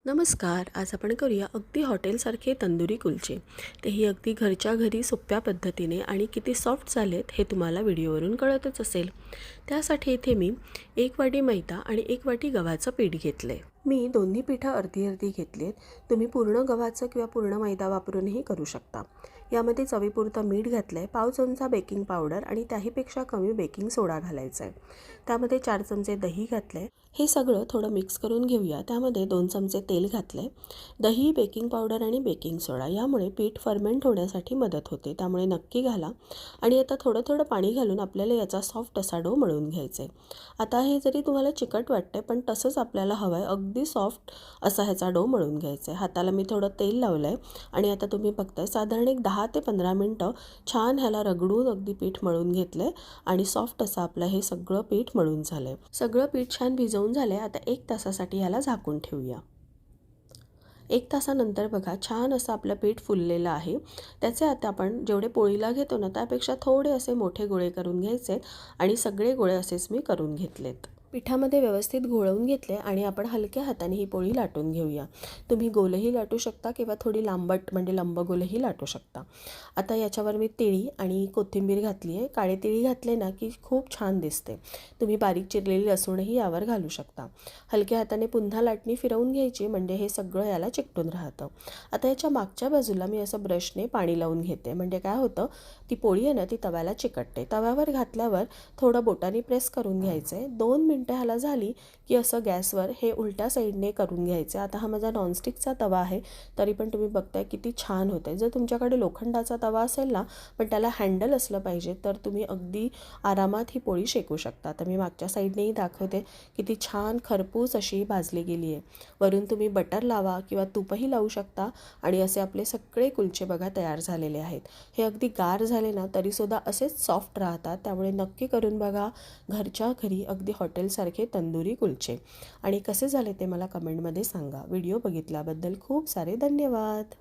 नमस्कार. आज आपण करूया अगदी हॉटेलसारखे तंदुरी कुलचे. तेही अगदी घरच्या घरी सोप्या पद्धतीने आणि किती सॉफ्ट झालेत हे तुम्हाला व्हिडिओवरून कळतच असेल. त्यासाठी इथे मी 1 वाटी मैदा आणि 1 वाटी गव्हाचं पीठ घेतले. मी दोन्ही पिठं अर्धी अर्धी घेतलीत. तुम्ही पूर्ण गव्हाचं किंवा पूर्ण मैदा वापरूनही करू शकता. यामध्ये चवीपुरतं मीठ घातलं आहे, पाव चमचा बेकिंग पावडर आणि त्याहीपेक्षा कमी बेकिंग सोडा घालायचा आहे. त्यामध्ये 4 चमचे दही घातलं आहे. हे सगळं थोडं मिक्स करून घेऊया. त्यामध्ये 2 चमचे तेल घातले. दही, बेकिंग पावडर आणि बेकिंग सोडा यामुळे पीठ फर्मेंट होण्यासाठी मदत होते, त्यामुळे नक्की घाला. आणि आता थोडं थोडं पाणी घालून आपल्याला याचा सॉफ्ट असा डो मळून घ्यायचा आहे. आता हे जरी तुम्हाला चिकट वाटते पण तसंच आपल्याला हवं आहे, अगदी सॉफ्ट असा ह्याचा डो मळून घ्यायचा आहे. हाताला मी थोडं तेल लावलं आहे आणि आता तुम्ही बघताय साधारण एक 10 ते 15 मिनटं छान ह्याला रगडून अगदी पीठ मळून घेतलं आहे आणि सॉफ्ट असं आपलं हे सगळं पीठ मळून झालं आहे. सगळं पीठ छान भिजवून झालं आहे. आता 1 तासासाठी ह्याला झाकून ठेवूया. 1 तासानंतर बघा छान असं आपलं पीठ फुललेलं आहे. त्याचे आता आपण जेवढे पोळीला घेतो ना त्यापेक्षा थोडे असे मोठे गोळे करून घ्यायचे आणि सगळे गोळे असेच मी करून घेतलेत. पिठामध्ये व्यवस्थित घोळवून घेतले आणि आपण हलक्या हाताने ही पोळी लाटून घेऊया. तुम्ही गोलही लाटू शकता किंवा थोडी लांबट म्हणजे लंबगोलही लाटू शकता. आता याच्यावर मी तिळी आणि कोथिंबीर घातली आहे. काळे तिळी घातले ना की खूप छान दिसते. तुम्ही बारीक चिरलेली लसूणही यावर घालू शकता. हलक्या हाताने पुन्हा लाटणी फिरवून घ्यायची म्हणजे हे सगळं याला चिकटून राहतं. आता याच्या मागच्या बाजूला मी असं ब्रशने पाणी लावून घेते, म्हणजे काय होतं, ती पोळी आहे ना ती तव्याला चिकटते. तव्यावर घातल्यावर थोडं बोटाने प्रेस करून घ्यायचं आहे. 2 मिनटं ह्याला झाली की असं गॅसवर हे उलट्या साईडने करून घ्यायचं. आता हा माझा नॉनस्टिकचा तवा आहे, तरी पण तुम्ही बघताय किती छान होतं आहे. जर तुमच्याकडे लोखंडाचा तवा असेल ना पण त्याला हँडल असलं पाहिजे तर तुम्ही अगदी आरामात ही पोळी शेकू शकता. तर मी मागच्या साईडनेही दाखवते किती छान खरपूस अशी भाजली गेली आहे. वरून तुम्ही बटर लावा किंवा तूपही लावू शकता आणि असे आपले सगळे कुलचे बघा तयार झालेले आहेत. हे अगदी गार झाले ना तरीसुद्धा असेच सॉफ्ट राहतात, त्यामुळे नक्की करून बघा घरच्या घरी अगदी हॉटेलसारखे तंदुरी कुलचे. आणि कसे झाले ते मला कमेंटमध्ये सांगा. व्हिडिओ बघितल्याबद्दल खूप सारे धन्यवाद.